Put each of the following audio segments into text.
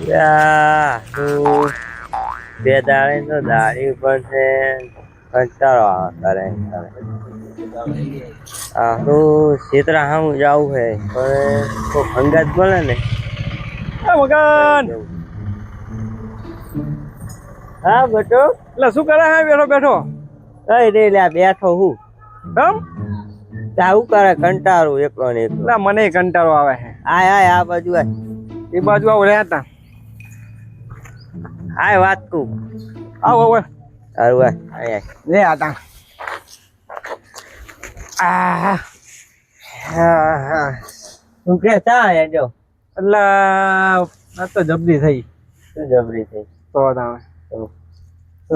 હું બે દાડે તો દાડી ઉપર છે કંટાળો આવે હું ક્ષેત્ર હું જાવું છે પણ તો ભંગાત બોલે ને મગન હા બેટો એટલે શું કરે હે બેઠો બેઠો કઈ રે લ્યા બેઠો હું કેમ આવું કરે કંટાળું એકલો ને એકલો એટલે મને કંટાળો આવે છે આય આય આ બાજુ આય એ બાજુ આવું રહેતા આય વાત તું આવો આવો સારું આય આય લે આતા આ હા તું કે તા જો એટલે આ તો જબરી થઈ શું જબરી થઈ તો તમે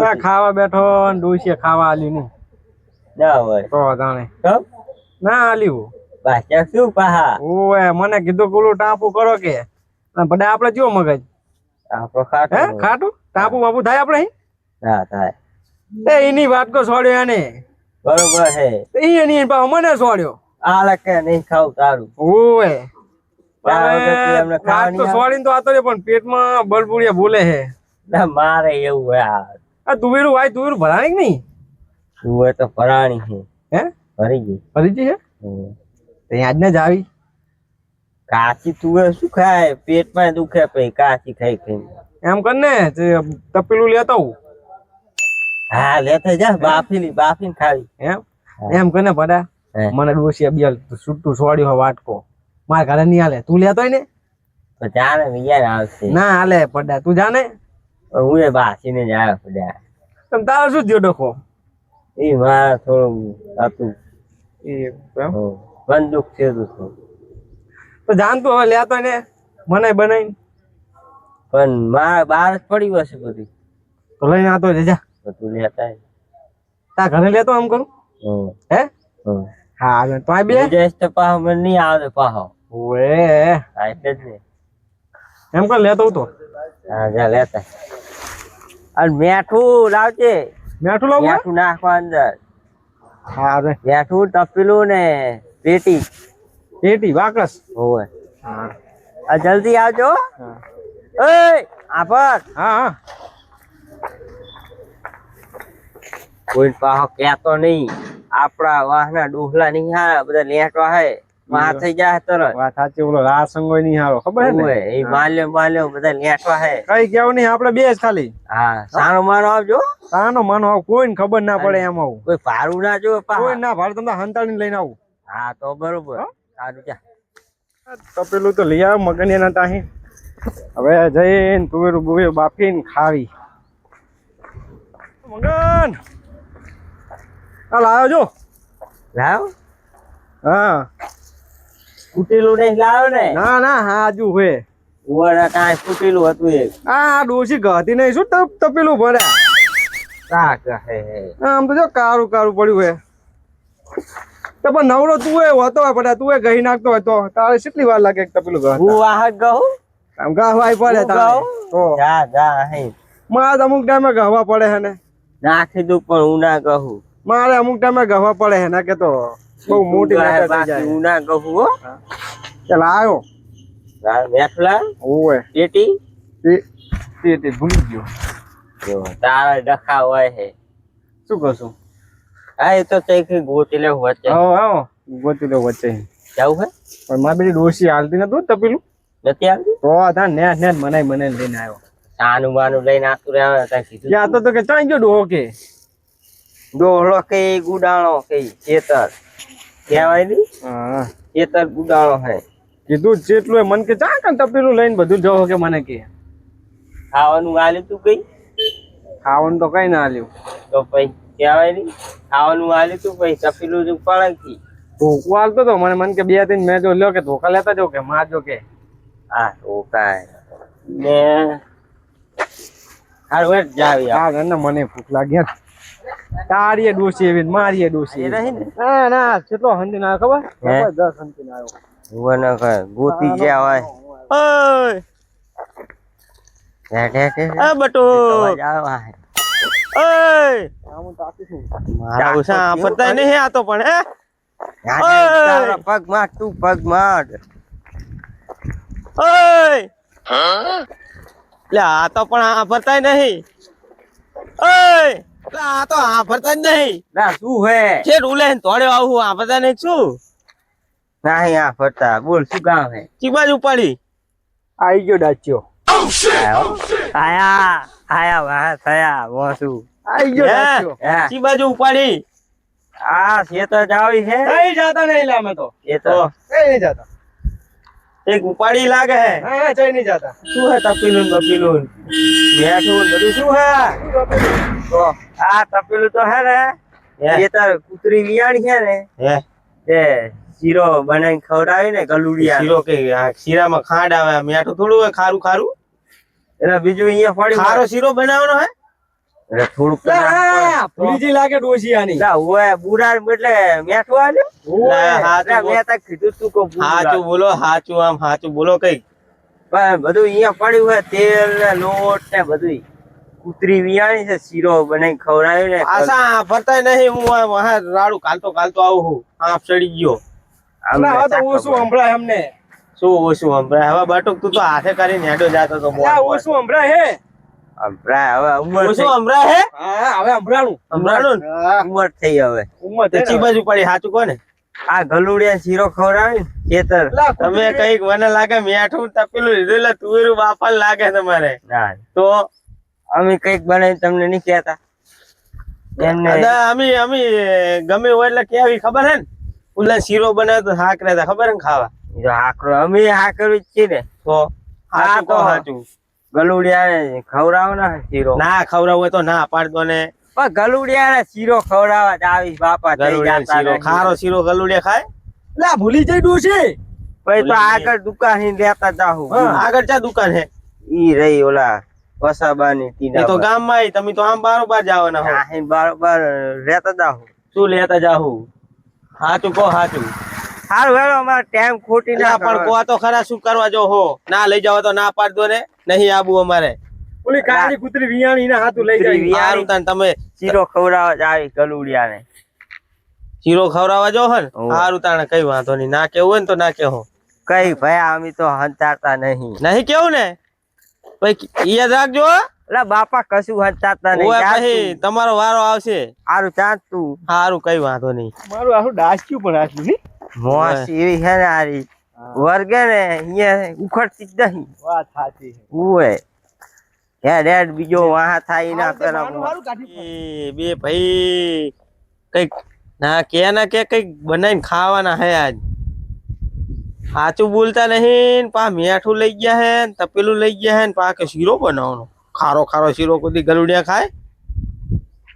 આ ખાવા બેઠો ને ડોસીએ ખાવા આલ્યું નહીં ના હોય તો તાણે તો ના આલ્યું પાછા શું પાહા ઓએ મને કીધું પેલું ટાપુ કરો કે પણ આપણે જેવો મગજ આપણો ખાટો હે ખાટું ટાપુ બાપુ થાય આપણે ના થાય એ એની વાત તો છોડ્યો એને બરોબર હે એની પાછો મને છોડ્યો આ કે નહીં ખાવું તારું ઓએ એમને વાત તો છોડીને તો આતો રે પણ પેટમાં બળબુડિયા બોલે છે ના મારે એવું યાર આ તુવેરું ભાઈ તુવેરું ભરાણી કે નહીં તું હોય તો ભરાણી છે હે ભરી ગઈ ભરીજી છે તે આજ ને જ આવી કાચી તુવેર શું ખાય પેટમાં દુખે પછી કાચી ખાઈ ખાઈ એમ કર ને તપેલું લેતો આવું હા લેતા જા બાફીને ખાવી એમ કને પડા મને ડોસી બિયાલ છૂટું છોડ્યો વાટકો માર ઘરે નહીં હાલે તું લેતો ને તો ચાલે વિયાર આવશે ના હાલે પડા તું જાને હું એ બાસીને જ આવ્યો પડ્યા તમ તારે શું થયો ડખો એ મારા થોડું હતું એ બંદૂક છે તું તો જાણતું હવે લેતો ને મને બનાવીને પણ મારા બહાર જ પડ્યું હશે બધી તો લઈને આતો જા બધું લેતા તા ઘરે લેતો આમ કરું હે હા તો આ બે જઈશ તો પાહો મને નહીં આવે પાહો ઓએ એટલે જ ને એમ કર લેતો હું તો હા જા લેતા અને મેઠું લાવજે મેઠું લાવું મેઠું નાખવા અંદર હા રે મેઠું તપેલું ને પેટી પેટી વાકસ હોવે હા આ જલ્દી આવજો એ આભાર હા હા કોઈ પાહો કહેતો નહીં આપડા વાહના ડોહલા નહીં હારા બધા લેટવા હે માં થઈ જાય તરત વાત સાચી ઓલો રાસંગો નહીં હારો ખબર હે ને એ માલ્યો બધા લેટવા હે કઈ કેવું નહીં આપણે બે જ ખાલી હા સારો મારો આવજો તાનો માનો આવ કોઈને ખબર ના પડે એમ આવું કોઈ ભારું ના જો કોઈ ના ભાડે તમને હંતાડીને લઈને આવું હા તો બરોબર સારું જા તપેલું તો લઈ આવ મગન એના તાહી હવે જઈને તુવેરું બુવેરું બાફીને ખાવી મગન હાલ આવ્યો જો લાવ હા ફૂટેલું નહીં લાવ્યો ને ના ના હા હજુ હે ઉવાડા કાંઈ ફૂટેલું હતું એક આ ડોસી ગહતી નહીં શું તપેલું ભર્યા કાક હે આમ તો જો કારું કારું પડ્યું હે તો પણ નવરો તું એ હોતો હોય પડ્યા તું એ ગહી નાખતો હોય તો તારે કેટલી વાર લાગે તપેલું ગહ હું વાહક ગહું આમ ગાહવાય પડે તારે તો જા જા હે મારે અમુક ટાઈમે ગહવા પડે હે ને નાખી દઉં પણ હું ના કહું મારે અમુક ટાઈમે ગહવા પડે હે ને કે તો બહુ મોટી મેટર થઈ જાય હું ના કહું હો ચાલ આવ્યો મેઠલા ઓવે પેટી તે ભૂલી ગયો જો તારા ડખા હોય હે શું કરશું હા એ તો કઈ ગોતી લેવું વચ્ચે આવો ગોતી લો વચ્ચે જવું હે પણ મારી બેટી ડોસી હાલતી નતું તપેલું નથી આવતી તો તા નેટ નેટ મને લઈને આવ્યો સાનું બાનું લઈને આતું રહ્યા ત્યાં કીધું યા તો કે ચાઈ ગયો ડોહો કે ડોહળો કે ગુડાણો કે ચેતર કહેવાય ની હા ચેતર ગુડાણો હે કીધું જેટલું મન કે ચા કન તપેલું લઈને બધું જવો કે મને કે ખાવાનું આલ્યું તું કઈ ખાવાનું તો કઈ ના આલ્યું તો પછી કહેવાય ની ખાવાનું આલ્યું તું પછી તપેલું જ પડાકી ધોકું હાલતો તો મને કે 2-3 મેં જો લ્યો કે ધોકા લેતા જો કે માં જો કે હા તો કાંઈ ને હારું હેઠ જાવી હા ને મને ભૂખ લાગી તારીએ ડોસી એવી મારીએ ડોસી રહી ને ના ના કેટલો હંદી ના ખબર 10 હંદી ના આવ્યો વન ગોતી ગયા હોય ઓય હેઠ એ બટુ ઓય મારું સા પતા નહીં આતો પણ હે પગ માર તું પગ માર ઓય એટલે આ તો પણ આ ભરતાય નહીં. ઓય એટલે આ તો આ ભરતા જ નહીં. ના શું હે છે રૂલે તોડ્યો આવું આ ભરતા નહીં શું? નહીં આ ફરતા બોલ શું કામ હે ચી બાજુ પડી? આઈ ગયો ડાચ્યો. આયા આયા વાહ થયા મોસું આઈ ગયો હે? ડાચ્યો. હા ચી બાજુ ઉપાડી? આ ખેતર જાવી છે નહીં જાતા નહીં લા અમે તો. એ તો કઈ નહીં જાતા. એક ઉપાડી લાગે હે. હા જઈ નહીં જાતા. શું હે તપીલું ને બપીલું બેઠું ને બધું શું હે? તો આ તપેલું તો હે ને હે? ખેતર કૂતરી વિયાણી છે ને હે તે શીરો બનાવીને ખવડાવી ને ગલુડિયા શીરો કે આ શીરામાં ખાંડ આવે મીઠું થોડું હોય ખારું ખારું એટલે બીજું અહીંયા પડી ખારો શીરો બનાવવાનો હે. એટલે થોડુંક તો હા, ભૂલીજી લાગે ડોશિયાની. ના ઓય બુરા એટલે મેઠું આલ્યું ના, હાચું એટલે મેં તો કીધું તું કો હાચું બોલો હાચું આમ હાચું બોલો કઈ. પણ બધું અહીંયા પડ્યું હોય તેલ ને લોટ ને બધું કૂતરી વિયાણી છે શીરો બનાવીને ખવડાવી ને આશા ભરતાય નહીં હું આ રાડું કાલતો આવું હું આપ ચડી ગયો. ના, હવે તો ઓછું સંભળાય અમને. શું ઓછું સંભળાય હવે બટુક તું તો હાથે કરીને હેડો જાતો તો ના, ઓછું સંભળાય હે. સંભળાય હવે ઉંમર ઓછું થઈ- સંભળાય હે હા, હવે સંભળાણું. સંભળાણું ને? હા, ઉંમર થઈ હવે ઉંમર થઈ ચી ને. બાજુ પડી હાચું કોને? આ ગલુડિયા શીરો ખવડાવી ખેતર લા, તમે કૂતરી- કઈક મને લાગે મેઠું તપેલું લીધું એટલે તુવેરું બાપા લાગે તમારે ના તો અમે કઈક બનાવી તમને નહીં કહેતા એમને અદા અમે ગમે હોય એટલે કેવી ખબર હે ને ઉલા શીરો બનાવે તો હાક રહેતા ખબર હે ને ખાવા જો હાકરો અમે હા કરવી જ છીએ ને તો હાચું કહો તો. હાચું. ગલુડિયા ખવડાવના શીરો ના ખવડાવ હોય તો ના પાડ દો ને. પણ ગલુડિયા શીરો ખવડાવવા જ આવી બાપા થઈ ગલુડિયા જાતા શીરો નહીં. ખારો શીરો ગલુડિયા ખાય. લા, ભૂલી જઈ ડોશી. પછી તો આગળ દુકાન લેતા જાહું હા. આગળ ચા દુકાન હે? ઈ રહી ઓલા વસાબાની એ ટીના તો ગામમાં આવી તમે તો આમ બારોબાર જવાના હો. આહીન બારોબાર રહેતા જાહું શું લેતા જાહુ? હાચું કહો હાચું. હારું હેલો અમારે ટાઈમ ખોટી ના ના પણ કરો. કહો તો ખરા શું કરવા જો હો ના લઈ જાવ તો ના પાડ દો ને નહીં આબુ અમારે. ઓલી કાળી કૂતરી વિયાણી ના હાથું લઈ કૂતરી જાય. સારું તાન તમે શીરો ખવડાવવા જ આવી ગલુડિયાને શીરો ખવડાવવા જો હે ને હોવે. સારું તાણે કઈ વાંધો નહીં ના કેવું હોય ને તો ના કેહો. કઈ ભયા અમે તો હંતાતા નહીં નહીં કેવું ને પછી યાદ રાખજો હો. એટલે બાપા કશું હંતાતા ઓય પછી નહીં તમારો વારો આવશે. હારું ચાંદ તું સારું કઈ વાંધો નહીં. મારું આખું ડાસ્યું પણ રાખ્યું ની. મોસ એવી છે ને હારી વર્ગે ને અહીંયા ઉખડતી જ નહીં વાત સાચી છે. ઉવે હેડ હેડ બીજો વાહ થાય ના પેલા મારું હારું કાઢી એ બે ભાઈ કઈક ના કે કઈક બનાવીને ખાવાના હે આજ. સાચું બોલતા નહીં ને પા મીઠું લઈ ગયા હે ને તપેલું લઈ ગયા હે ને પા કે શીરો બનાવવાનો ખારો ખારો શીરો કોઈ ગલુડિયા ખાય.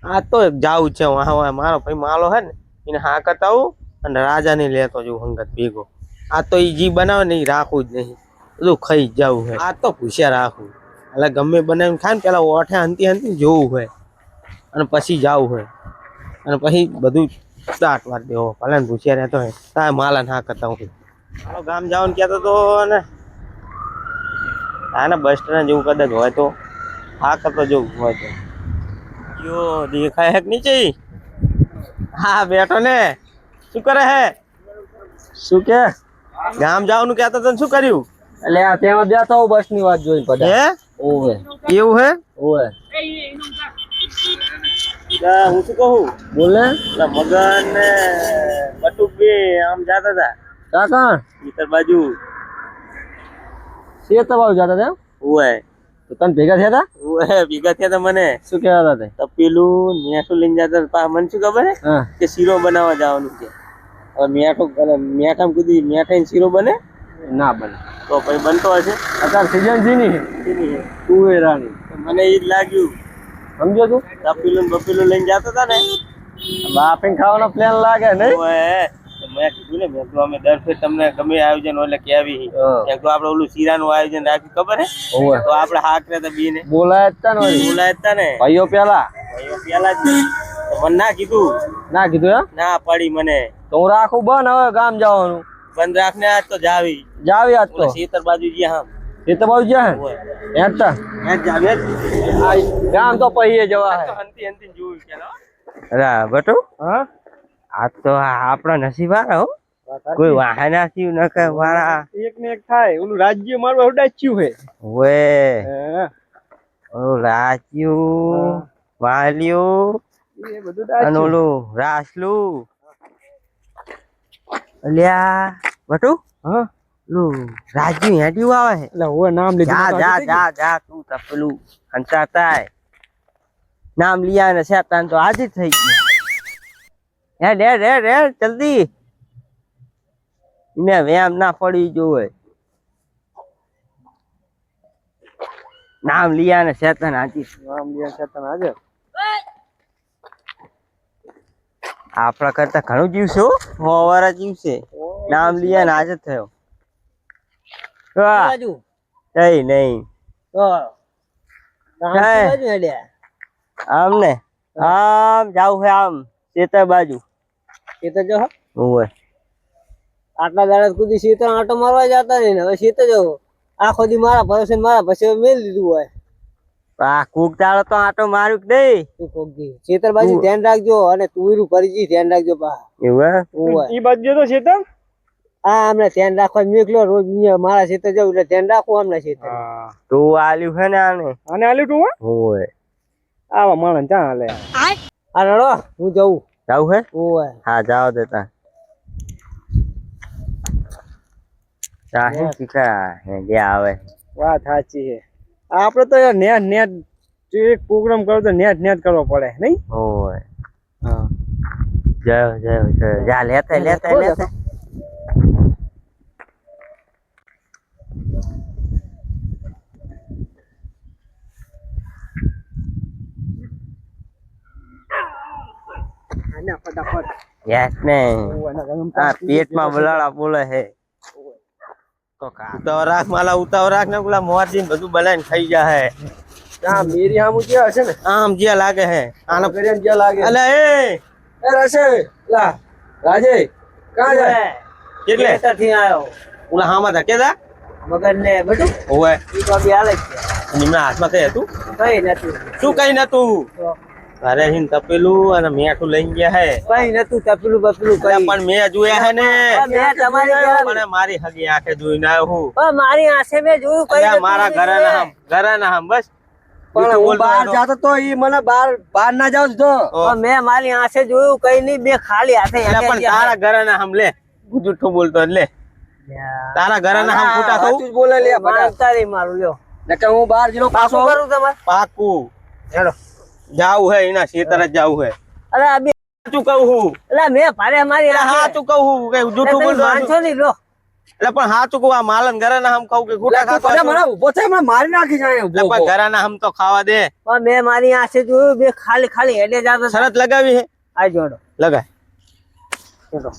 આ તો જાવું છે વાહ મારો ભાઈ માલો હે ને એને હા કરતા આવું અને રાજા ને લેતો જવું હંગત ભેગો. આ તો ઈ જી બનાવે ને ઈ રાખવું જ નહીં બધું ખાઈ જ જવું હે. આ તો પૂછ્યા રાખવું એટલે ગમે બનાવીને ખાય ને પેલા ઓઠે હંતી હંતી જોવું હોય અને પછી જવું હોય અને પછી બધું દાટ વાર દેવો ભલે ને પૂછ્યા રહેતો હોય તારે માલા ના કરતા હું મારો ગામ જવાનું કહેતો તો ને હા ને બસ સ્ટેન્ડ જેવું કદાચ હોય તો હા કરતો જવું હોય તો જો દેખાય હે કે નીચે હા બેઠો ને શું કરે હે શું કે ગામ જવાનું કહેતો તો ને શું કર્યું એટલે આ તેમાં બેઠો હું બસ ની વાત જોઈને હે પડ્યા. ઓવે એવું હે ઓવે હું શું કહું બોલે પેલા મગન ને બટુક બે આમ જાતા હતા કાકા ઈતર બાજુ શેત બાજુ જતા હતા એમ? ઓય તો તને ભેગા થયા હતા? ઓય ભેગા થયા તા મને શું કહેતા હતા તે? તપેલું મેઠું લઈને જતા હતા. પા મને શું ખબર હે હા કે શીરો બનાવવા જવાનું છે. હવે મેઠું મેઠામાં કીધું મેઠાઈને શીરો બને ના બને તો પછી બનતો હશે. અત્યારે સીઝન છે ની તુવેરાની તો મને ઈ જ લાગ્યું સમજો તું તપેલું ને બપેલું લઈને જતા હતા ને બાપે ખાવાનો પ્લાન લાગે નહીં? ઓય તો મેં કીધું ને મેં તો અમે દર ફેર તમને ગમે આયોજન હોય એટલે કેવી હા. એક તો આપણે ઓલું શીરાનું આયોજન રાખ્યું ખબર હે ઓવે તો આપણે હાક રહેતા બીને બોલાય જ તા ને વળી. બોલાય હતા ને ભાઈઓ પેલા ભાઈઓ પેલા જ તો મને ના કીધું ના કીધું એમ? ના પડી મને તો હું રાખું બંધ હવે ગામ જવાનું બંધ રાખને આજ તો જાવી જાવી આજ તો ઓલા શીતર બાજુ ગયા હા એ તો બાજુ જાય ઓય હેડતા આજ જાવે ગામ તો પહીએ જવા હે હંતી હંતી જોયું કે અરે બટુ હા આ તો આપણા નસીબ વાળા હો કોઈ વાહના થયું ન કે વાળા એક ને એક થાય ઓલું રાજ્ય મારું હડાચ્યું હે વે હા. ઓલું રાચ્યું વાલ્યું એ બધું અને દાચ્યું. ઓલું રાસલું અલ્યા બટુ હા ઓલું રાજ્યું હેડ્યું આવે છે એટલે હવે નામ લીધું જા તો જા આજે થઈ જા જા તું તપેલું હંચાતા નામ लिया ને શેતાન તો આજે જ થઈ ગયું હેડ હેડ હેડ હેડ જલ્દી ઇને વેમ ના પડી જોવે નામ लिया ને શેતાન આજે ગયું. નામ લીધું છે તને આજે. આપણા કરતા ઘણું જીવશે હો મોવારા જીવશે નામ लिया ને આજે જ થયો વાહ, કઈ નહીં આમ ને આમ જાવ છે આમ ચેતર બાજુ ઓય આટલા દાડા કુદી શીતળ આટો મારવા જતા નહીં ને હવે શીતળ જવો આખો દી મારા ભરોસે મારા પછી મેલ દીધું હોય આ કુક તાળો તો આટો માર્યું કે નહીં તું કોક દી શીતળ બાજુ ધ્યાન રાખજો અને તુંયરું ફરીથી ધ્યાન રાખજો પા એવું ઓય ઈ બાજુ તો શેતર. હા અમને ધ્યાન રાખવા મેકલો રોજ અહીંયા મારા શીતળ જવું એટલે ધ્યાન રાખવું અમને શીતળ હા તું આલ્યું છે ને આને અને આલ્યું તું હો ઓય આવા માણસ ચા હાલે. આ રડો હું જઉં જાવ છે ઓય હા જાવ દેતા ચાહે શીખા હે જે આવે વાત સાચી છે. આપડે તો યાર નેટ નેટ એક પ્રોગ્રામ કરો તો નેટ નેટ કરવો પડે નહીં. ઓય હા જાવ જાવ જાવ. જા લેતા લેતા લેતા આના ફટાફટ. યસ ને ઓય, એના ગરમ આ પેટમાં બલાડા બોલે હે તો કા ઉતાવ રાખ માલા ઉતાવ રાખ ને પેલા મોરજીન બધું બનાવીને ખાઈ જા હે ત્યાં મેરી હામુ જે હશે ને આમ જે લાગે હે આનો કરીને જે લાગે. અલે એ રશે લા રાજે કાં જાય? કેટલે ખેતરથી આવ્યો ઓલા હામાં હતા કેદા મગન ને બધું ઓવે ઈ તો બી હાલે જ છે નિમના હાથમાં કઈ હતું કઈ નથી શું કઈ નતું તો ઘરે હિન તપેલું અને મેઠું લઈ ગયા હે કઈ નતું તપલું બપલું અલ્યા કઈ પણ મેં જોયા હે ને મેં તમારી પણ મારી હગી આંખે જોઈને આવ્યો હું પણ મારી આંખે મેં જોયું કઈ અલ્યા નતું મારા જોયું. ઘરે ના હમ બસ પણ હું બહાર જાતો તો ઈ મને બહાર ના જાવ તો પણ મેં મારી આંખે જોયું કઈ નહીં બે ખાલી હાથે એટલે હેઠે પણ ગયા. તારા ઘરે ના હમ લે જૂઠું બોલતો જ લે તારા ઘરે ના હમ ખોટા સાચું કહું જ બોલે લે બટા. માનતા નહીં મારું લ્યો નકર હું બહાર જીલો પાછો પાછું આવું. કરું તમારે પાકું હેડો જાવું હે એના ખેતર જ જાવું હે અરે આ બે સાચું કહું હું અલા મેં ભારે મારી એટલે આંખે સાચું કહું હું કઈ જૂઠું તમે બોલતો માનશો નહીં લો એટલે પણ સાચું કહું આ માલન ઘરે ના હમ ખાવું કે ખોટા તું ખાતો મને ઉભો થાય મને મારી નાખી જાય એટલે ઉભો પણ ઘરે ના હમ તો ખાવા દે પણ મેં મારી આંખે જોયું બે ખાલી ખાલી હેડે જાતો શરત લગાવી હે આ જોડો લગાય ચલો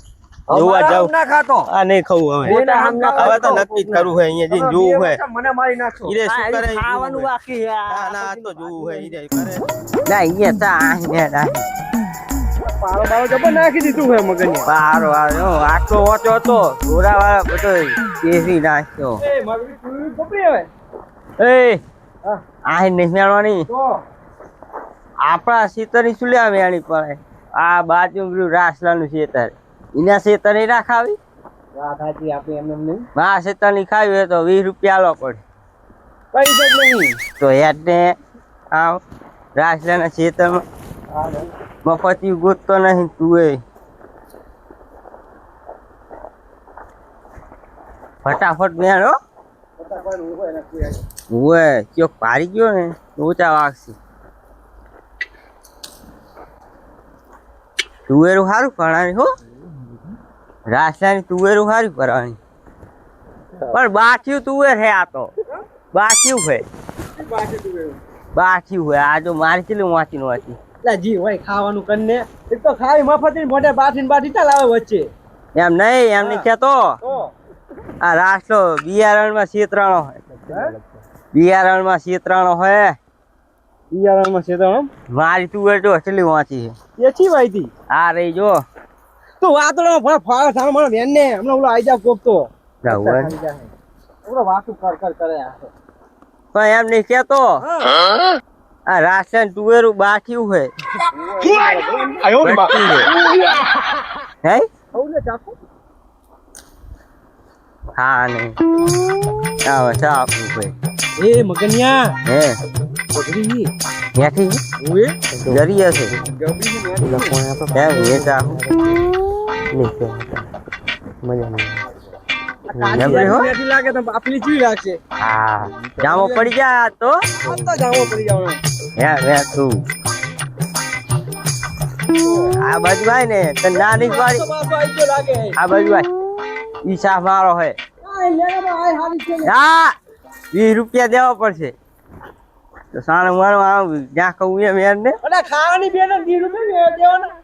જોવા જાવ ના ખાતો આ નહીં ખાવું હવે મોટા હમણાં હવે તો નક્કી જ કરવું હે અહીંયા જઈને જોવું હે મને મારી નાખશો. ઈરે શું કરે ઈ ખાવાનું જોવું હે. બાકી છે ના ના આ તો જોવું હે ઈરે કરે ના અહીંયા તા આહીને રાહી પારો બારો જબર નાખી દીધું હે મગન પારો આવ્યો આટલો ઓછો હતો ઘોડા વાળા બધો કેસી નાખ્યો એ મગની તું કપડી હવે એ હા આહી નહીં મેળવાની તો આપણા ખેતરની શું લેવા મેળી પડે આ બાજુ પેલું રાસલાનું ખેતર એના ખેતર નહીં રાખાવી વાત સાચી આપી એમ નહીં આ ખેતર ની ખાવી હોય તો 20 રૂપિયા આલો પડે પૈસા જ નહીં. તો હેડને આવ રાસલાના ખેતરમાં મફતી ગોતતો નહીં તું એ ફટાફટ મેળો ઓય કયો પારી ગયો ને ઓછા વાગશે તુવેરું સારું ભણાની હો રાસલાની તુવેરું સારી ભરાણી પણ બાઠ્યું તુવેર હે આ તો બાઠ્યું હે બાઠ્યું હે આ જો મારી ચેલું વાંચી વાંચી લા જી હોય ખાવાનું કરીને એક તો ખાઈ મફતી મોઢે બાઠી ચાલ આવે વચ્ચે એમ નહીં કહેતો તો આ રાસલો બિયારણમાં છેતરાણો હોય બિયારણમાં છેતરાણો હોય બિયારણમાં છે તો આમ મારી તુવેર જો ચેલી વાંચી છે એચી વાયથી આ રહી જો તું વાતડો ફાળ સામે મારો બેન ને હમણાં ઓલો આઈ જા કોકતો જાવું હોય. ઓલો વાતું કર કરે આ પણ એમ નહીં કેતો આ રાશન તુવેરું બાઠ્યું હે બચ્ચી હે હે આવું ને ચાકુ હા નહીં આવે ચા આપવું ભાઈ એ મગનિયા હે પગડી ત્યાંથી ઓએ જરી હશે ગબડી ને હે વેચા જબરી હો મેથી લાગે તો બાપની ચીવી લાગશે હા જામો પડી જાય આ તો આ તો જાવો પડી જવાનો હે તું આ બાજુ ભાઈ ને તો નાની વાળી તો બાપા આઈ ગયો લાગે આ બાજુ ભાઈ ઈ સાફ મારો હે આ લેવા આ હારી છે હા 20 રૂપિયા દેવા પડશે તો સાણે મારો આમ જ્યાં કહું એમ યાર ને અને ખાવાની બે ને 20 રૂપિયા દેવાના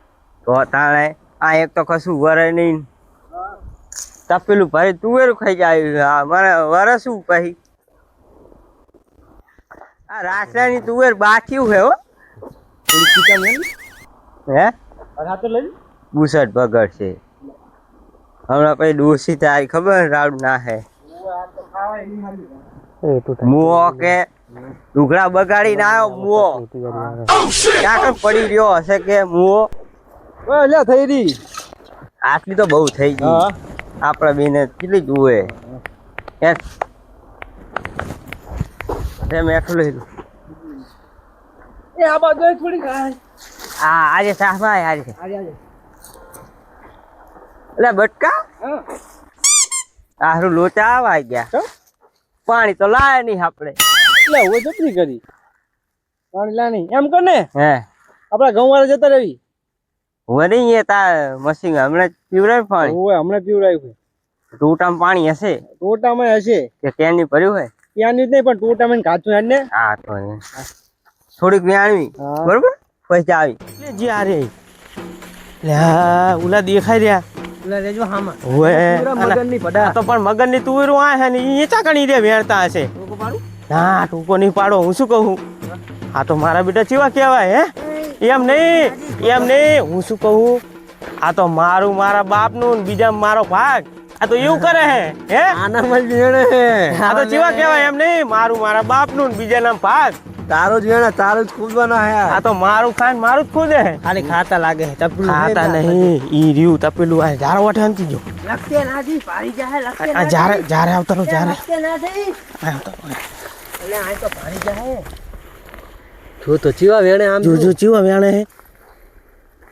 તો તાણે આ એક તો કશું વરે નહીં તપેલું ભરી તુવેરું ખાઈ જાય મારે વરે શું પછી આ રાસરાની તુવેર બાક્યું હે હો હે આ તો લઈ બુસટ બગડ છે હમણાં પછી ડોસી તારી ખબર રાડું ના હે મુઓ કે ઢુકડા બગાડીને આવ્યો મુઓ ક્યાં પડી રહ્યો હશે કે મુઓ ઓય લે થઈ રી આટલી તો બહુ થઈ ગઈ હા આપણા બેને કેટલી જુએ મેઠું લઈ લું એ આ બાજુ થોડી ખાય હા આજે સાફમાં આજે આજે એટલે બટકા હા આરું લોચા આવા ગયા પાણી તો લાયા નહીં આપણે લે હવે જપરી કરી પાણી લાની એમ કર ને હે આપડા ઘઉં વાળા જતા રહી હું નહીં એ તા મશીન હમણાં જ પીવડાવ્યું પાણી ઓય હમણાં પીવડાવ્યું છે ટોટામાં પાણી હશે ટોટામાં હશે કે કેની ભર્યું હોય ત્યાંની જ નહીં પણ ટોટામાં કાચું હેડ ને હા તો થોડીક વ્યાણવી હા. બરોબર પછી આવી લે જી આ રે લે આ ઉલા દેખાઈ રહ્યા લે રેજો હામાં ઓએ મગનની પડા આ તો પણ મગનની તુવેરું આ હે ને ઈ ચાકણી રે વેણતા હશે ટોકો પાડું ના ટૂંકો નહીં પાડો હું શું કહું આ તો મારા બેટા ચેવા કહેવાય હે એમ નહીં હું શું કહું આ તો મારું મારા બાપનું ને બીજા મારો ભાગ આ તો એવું કરે હે આનામાં જ વેણે હે આ તો ચેવા કહેવાય એમ નહીં મારું મારા બાપનું ને બીજા નામ ભાગ તારો જ વેણે તારો જ ખુદવાના હે આ તો મારું ખાન મારું જ ખુદે હે ખાલી ખાતા લાગે હે ટપલું ખાતા નહીં ઈ રહ્યું તપેલું આ ઝારો વાટે હંતી જો લખતે નાથી પાડી જાય લખતે આ જારે આવતારો જારે લખતે નાથી આ આવતારો એટલે આ તો પાડી જાય જો તો ચીવા વેણે આમ જો જો ચેવા વેણે હે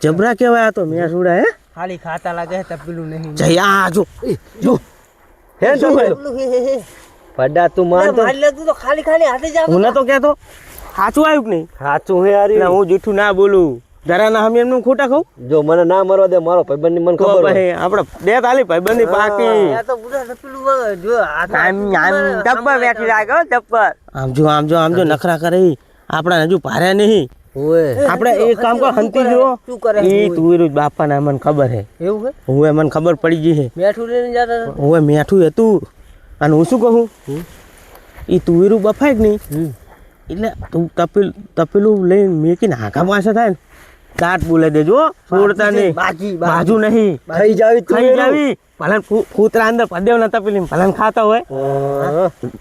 જબરા કહેવાય આ તો મેં સુડા હે ખાલી ખાતા લાગે હે તપેલું નહીં જયા જો હે શું કહ્યું પડા તું માન તો મારી લે તું તો ખાલી ખાલી હાથે જ હું નતો કહેતો સાચું આવ્યું કે નહીં સાચું હે યાર એટલે હું જૂઠું ના બોલું જરા ના હમ એમનું ખોટા કહું જો મને ના મરવા દે મારો ભાઈબંધ ની મને તો પછી આપણે દે તાલી ભાઈબંધી પાકી આ તો પૂરા તપેલું જો આમ ડબ્બર બેઠી લાગે હો, ડબ્બર આમ જો નખરા કરે ઈ. આપણા હજુ ભાર્યા નહીં ઓએ આપણે એક કામ કર હંતી જો શું કરે એ તુવેરું બાપા ના મને ખબર હે એવું હે હવે મને ખબર પડી ગઈ હે બેઠું લઈને જતા હવે મેઠું હતું અને હું શું કહું એ તુવેરું બફાય કે નહીં એટલે તું તપેલું લઈને મેકીને હાકા પાસે થાય ને દાંત બોલે દેજો છોડતા નહીં બાજુ નહીં ખાઈ જાવી ખાઈ જાવી ભલે કૂતરા અંદર પદેવ ના તપેલી ભલે ખાતા હોય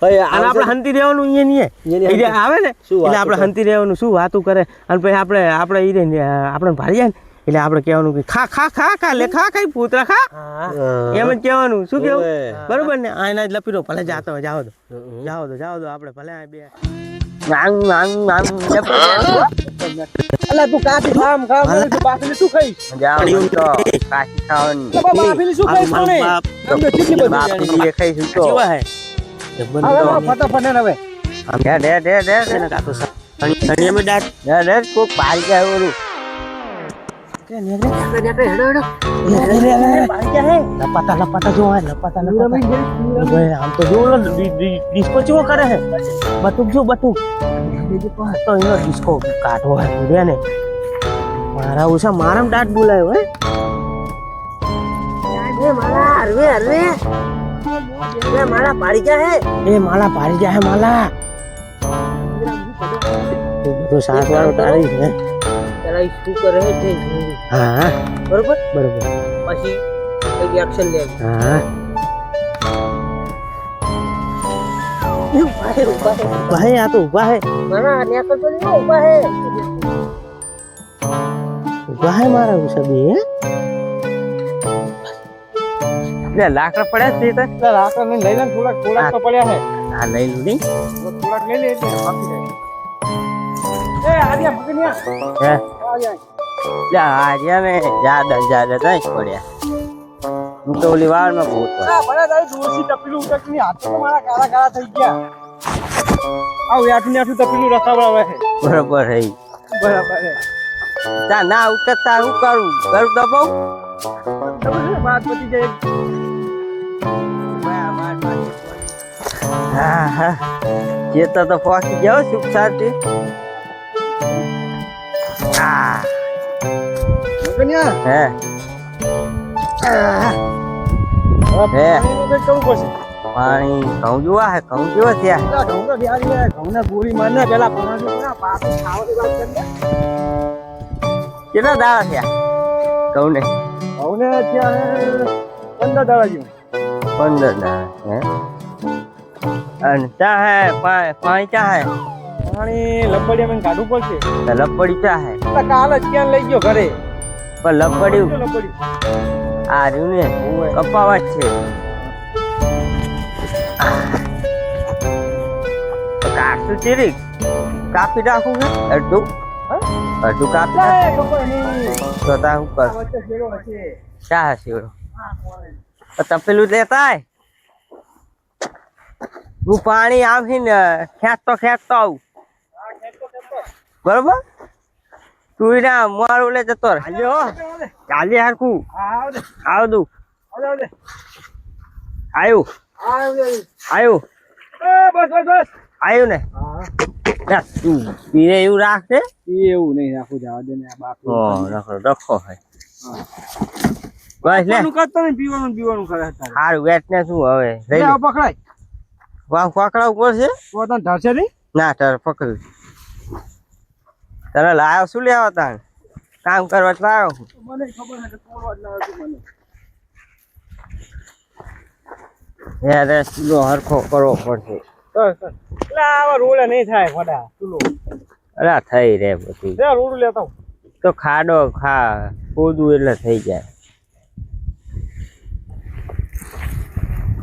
અને આપણે હંતી રહેવાનું અહીંયા આવે ને એટલે આપણે હંતી રહેવાનું શું વાતું કરે અને પછી આપણે ઈ આપણે ભારી જાય ને એટલે આપણે કહેવાનું કે ખા ખા ખા ખા લે ખા ખાઈ પૂતરા ખા એમ જ કહેવાનું શું કેવું બરોબર ને આના જ લપી દો ભલે જાતો હોય જાઓ દો આપણે ભલે આ બે અલા તું કાચી ખામ તું બાફીને શું ખાઈશ જાઉં તો કાચી ખાવાની તો બાફીને શું ખાઈશ કોને આમ તો કેટલી બધી બાપી એ ખાઈશું તો કેવા હે હવે ફટાફટ ને હવે દે સણિયામાં દાંત કોક પાડી જાય ઓલું લપાતા જો આમ તો જો ડિસ્કો ચેવો કરે હે બટુક જો બટુક તો એનો ડિસ્કો કાઢવો હે રે ને મારા ઓછા મારામ દાંત બોલાયો હે મારા પાડી જાય એ માલા પાડી જાય માલા બધો સાસ વાળો તારી હે પેલા શું કરે છે હા બરોબર બરોબર પછી એક એક્શન લે હા ભાઈ આ તો ઉભા હે મારા નેકર તો નહીં ઉભા હે ઉભા હે મારા ઉસબી હે લે લાકડા પડ્યા છે તો લાકડા ને લઈ લે થોડાક તો પડ્યા હે આ લઈ લીધી થોડાક લઈ લે એટલે બાકી જાય એ આર્યા મગનિયા હે આર્યા લે હાર્યા ને જાડા જાડા નહીં પડ્યા હું તો ઓલી વાળમાં ભૂત હોય. આ બડા તારી દોશી તપેલું ઉટકની હાથ તો મારા કાળા કાળા થઈ ગયા આવ યાઠું યાઠું તપેલું રસાવડાવે છે બરોબર હે બરાબર છે તા ના ઉતરતા હું કરું કરું તો બહુ વાત પતી જાય હા હા ચેતા તો પહોંચી જાઓ સુખ શાંતિ હા મગનિયા હે હે પાણીનું કંઈક કરવું પડશે પાણી ઘઉં જોવા હે ઘઉં જેવા થયા પેલા ઘઉંના બિહારી ઘઉંના ગોળી મારને પેલા પાણી ના પાછું ખાવાની વાત કરી કેટલા દાડા થયા ઘઉં ને ઘઉંને ત્યાં 15 દાડા જેવું 15 દાડા હે અને ચા હે પાણી ચા હે પાણી લપડિયા મને કાઢવું પડશે તો લપડી ચા હે એટલે કાલ જ ક્યાં લઈ ગયો ઘરે પણ લપડ્યું લપડ્યું આ રહ્યું ને કપાવા જ છે કાઢતું ચીરી કાપી નાખું છે અડધું અડધું કાપી નાખ ખબર નહીં તો તા શું કર વચ્ચે શેરો હશે ચા હશે ઓલો તપેલું લેતા આય હું પાણી આવી ને ખેંચતો આવું બરોબર તું ના મારું લે જતો રહે ચાલે હરખું આવડે આવડું આવડે આવ્યું આવડે આવ્યું એ બસ બસ બસ આવ્યું ને હા ના, તું પીરે એવું રાખે એવું નહીં રાખું જવા દે ને આ બાકી રખો હે બસ લે પીવાનું કરતો નહીં પીવાનું કરે તારે સારું વેટ ને શું હવે લે આ પકડાય વાહ પકડાવ પડશે તો તને ઢળશે નહીં ના તારે પકડ તને લાયો શું લેવા તાણ કામ કરવા જ લાયો છું. મને ખબર છે કે તોડવા જ લાવ્યો તું મને યાર ચૂલો હરખો કરવો પડશે એટલે આવા રોડે નહીં થાય ફડા ચૂલો અરે થઈ રે બધું લે રોડ લેતા હું તો ખાડો ખોદું એટલે થઈ જાય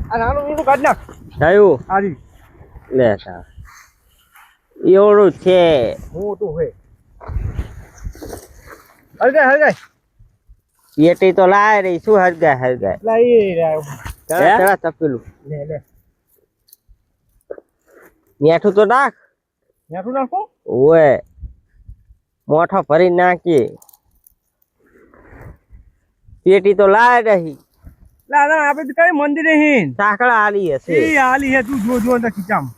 આ નાનું મીઠું કાઢ નાખ થયું હારી લે તાર એવડું છે મોટું હોય હરગાય પેટી તો લાય રહી શું હરગાય લાઈ રહ્યો ચડા તપેલું લે લે મીઠું તો નાખ મીઠું નાખો ઓએ મોઠો ભરી નાખીએ પેટી તો લાય રહી લા ના આપણે તો કઈ મંદિરે હીન સાંકળા આલી હશે એ હાલી હે તું જો તો ખીચામ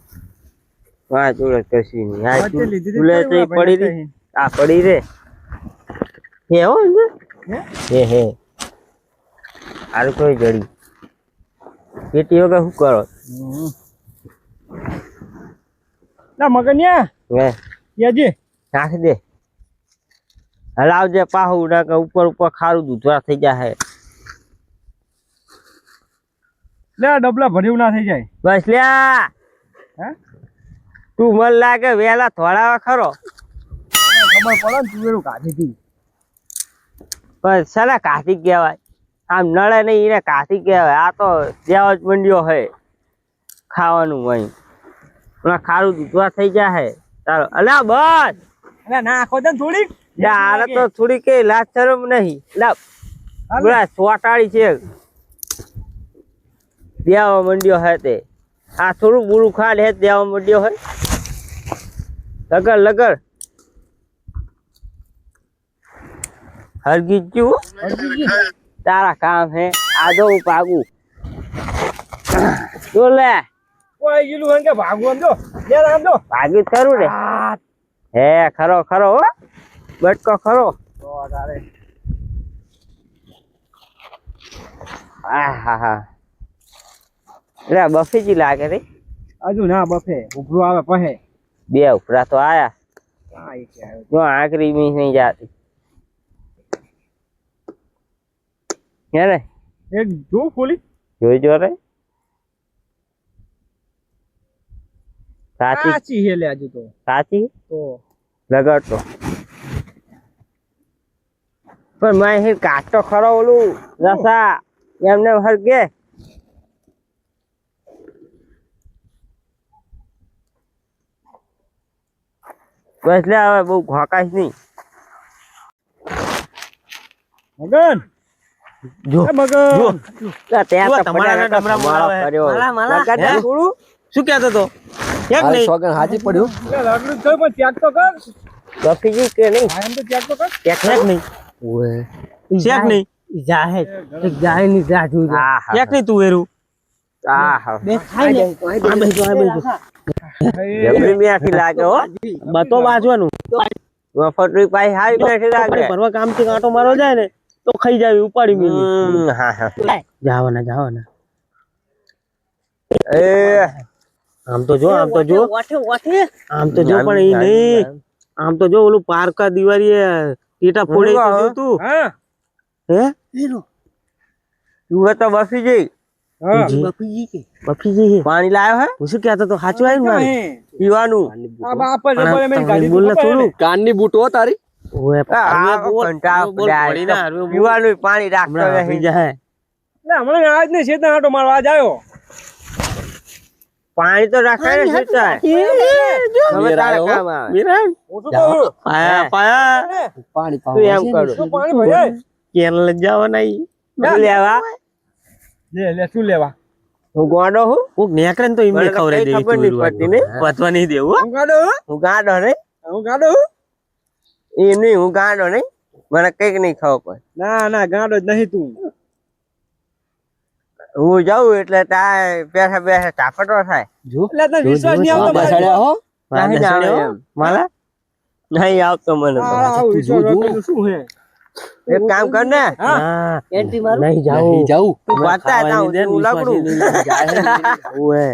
હા જોડે કશી નહીં હા વચ્ચે લીધી હતી ચૂલે કઈ તો ઈ ભાઈ પડી નથી. રહી આ પડી રે હે હો હે આરું કોઈ જડી પેટી વગર શું કરો ના મગનિયા હે યાજી નાખી દે હલાવજે પાહુ ના કે ઉપર ખારું દૂધવા થઈ જાય લે ડબલા ભર્યું ના થઈ જાય બસ લ્યા હે તું મન લાગે વેલા થોડાવા ખરો ખબર પડે ને તુવેરું કાઢી હતી પણ સલા કાથી કહેવાય આમ નળે નહીં એને કાથી કહેવાય આ તો દેવા જ મંડ્યો હે ખાવાનું હોય ખારું દૂધવા થઈ જાય ચાલો અલ્યા બસ એટલે ના આખો દે થોડીક આરે તો થોડી કઈ લાજ શરમ નહીં લા બોલા સોટાળી છે દેવા મંડ્યો હે તે આ થોડું બુરું ખાડ હે દેવા મંડ્યો હે લગર હરગી ગયું તારા કામ હે આજો હું પાગું જો લે કોઈ ગયેલું હે કે ભાગવું આમ જો લે આમ જો ભાગી જ ખરું ને હે ખરો હો બટકો ખરો તો તારે હા રે બફીજી લાગે રે હજુ ના બફે ઉભરું આવે પહે બે ઉપરા તો આયા હા એ કે આવ્યો જો આકરી મી નહીં જાતી હે ને એક જો ખોલી જોઈજો રે સાચી સાચી હે લે હજુ તો સાચી તો લગાડતો પણ મેં હે કાચો ખરો ઓલું રસા એમને હરગે બસ લે હવે બહુ ઘોકાશ નહીં. મગન જો એ મગન જો લે, ત્યાં જો, તો તમારા પડ્યા ડમરા માળો બોલાવે. કર્યો. માળા. લગાડ હે? થોડું. શું કહેતો તો એક હાલ નહીં સોગન હાજી પડ્યું. લે લાડલું થયો પણ ચેક તો કર. બફીજી કે નહીં? હા, એમ તો ચેક તો કર. ચેક એક નહીં ઓએ ચેક નહીં જાહે જાહે ની જાજુ આ હા ચેક નહીં તું એરું આ હા બે ખાઈ લે જબરી મીઠી લાગે હો. બતો બાજવાનું વફટરી પાઈ હારી મીઠી લાગે. પરવા કામ થી કાંટો મારવા જાય ને તો ખાઈ જાય ઉપાડી મિલી હા હા. જાવાના એ આમ તો જો આમ તો જો આમ તો જો પણ ઈ નહીં આમ તો જો ઓલું પારકા દિવાળી ટીટા ફોડે તો જો તું હા હે તું તો બફીજી હા બફીજી પાણી લાવ્યો હે હું શું કહેતો તો સાચું આવ્યું ને નહીં. પીવાનું. આ બાપ જ પણ બોલે મેં તમે ગાડી બોલ ને તો ખબર થોડું કાનની બૂટ હો તારી. ઓએ આ બોલ કંટાળો બોલ પડ્યા. પડી ના હારવે બોલ. પીવાનું પાણી રાખતો હમણાં નહીં. પી જાય લે હમણાં આજ ને શેતાન આટો મારવા આજ આવ્યો. પાણી તો રાખાય ને શું થાય? હવે તારે કામ આવે. મીરા હું શું કહું? પાયા પાણી તું એમ કરું. શું પાણી ભાઈ કેન લઈ જાવ નહીં શું લેવા? લે શું લેવા? હું ગોડો હું? કોક નેકરે ને તો એમને મને તો ખવડાવી કઈ દેવી ખબર નહીં પડતી ને. પતવા નહીં દેવું હો. હું ગાડો હું? હું ગાંડો નહીં. હું ગાડો હું? એ નહીં હું ગાંડો નહીં. મને કઈક નહીં ખબર પડે. ના ના ગાડો જ નહીં તું. હું જાઉં એટલે ત્યાં બેઠા બેઠા ચાપટો થાય. એટલે તને વિશ્વાસ નહીં આવતો મારી બેસાડ્યા હો. નહીં આવે એમ. માલા નહીં આવતો મને તો. આવું વિશ્વાસ રાખેલું શું હે? એક કામ કર ને. ના એન્ટ્રી મારું નહીં જાવ નહીં જાઉં. તું વાંચતા હતા હું લકડું. ઓએ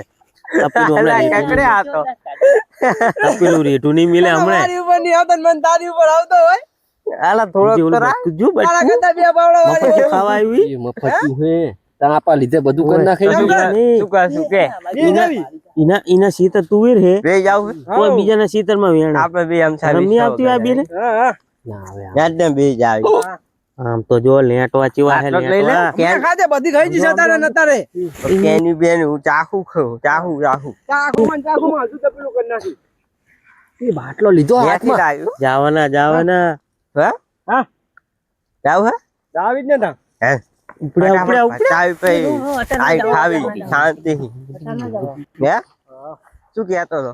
તપેલું અલા, હમણાં કાકડે આતો. તપેલું રેટું નહીં મિલે હમણાં મારી ઉપર નહીં આવતો ને મને તારી ઉપર આવતો હોય. આલા થોડોક તો રાખ. તું જો તારા બચ્ચું કરતા બે બાવડા વાળી મફત હોય. ખાવા આવી એ મફતિયું હે. તારા આપા લીધે બધું કરી નાખે. એમ કર. શું કર શું કે? ઈ જાવી. એના સીતર તુવેર હે બે જાવ. કોઈ બીજાના સીતરમાં વેણ આપણે બે આમ સારી રમી આવતી આ બેને હા હા. ના આવે આ. યાદ ને બે જાવ. આમ તો જો લેટવા ચેવા હે આટલો જ લઈ લે. લેટવા મેં ખાધે બધી ખાઈ જશે તારે ન તારે. કેની બેન હું ચાખું ખાઉં. ચાખું ચાખુમાં હજુ તપેલું કરી નાખી. એ બાટલો લીધો ક્યાંથી હાથમાં. લાવ્યું? જવાના હે? હા જાવ હે? જાવી જ ને તા. હે? ઉપડ્યા ચાવી પઈ. આઈ ખાવી શાંતિ. હે? શું કહેતો હતો?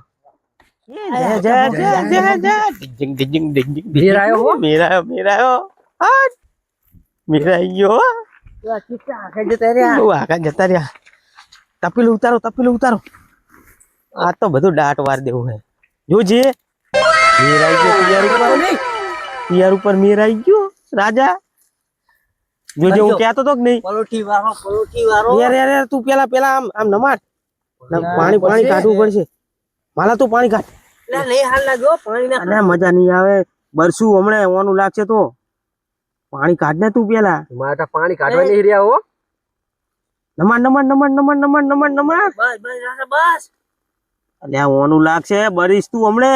તપેલું ઉતારો આ તો બધું દાટ વાર દેવું હે જોજે મેર આવી ગયો પિયર ઉપર મેર આવી ગયો રાજા જોજે હું કહેતો તો કે નહીં પલોઠી વાળો યાર યાર યાર, તું પેલા આમ નમાડ પાણી કાઢવું પડશે માલા તું પાણી કાઢ એટલે નહીં હાલ લાગ્યો પાણી ના અરે મજા નહીં આવે બરસું હમણાં ઓનું લાગશે તો પાણી કાઢ ને તું પેલા મારા તો પાણી કાઢવા નહીં રહ્યા હો. નમાડ બસ રાજા બસ અલ્યા ઓનું લાગશે બરીશ તું હમણે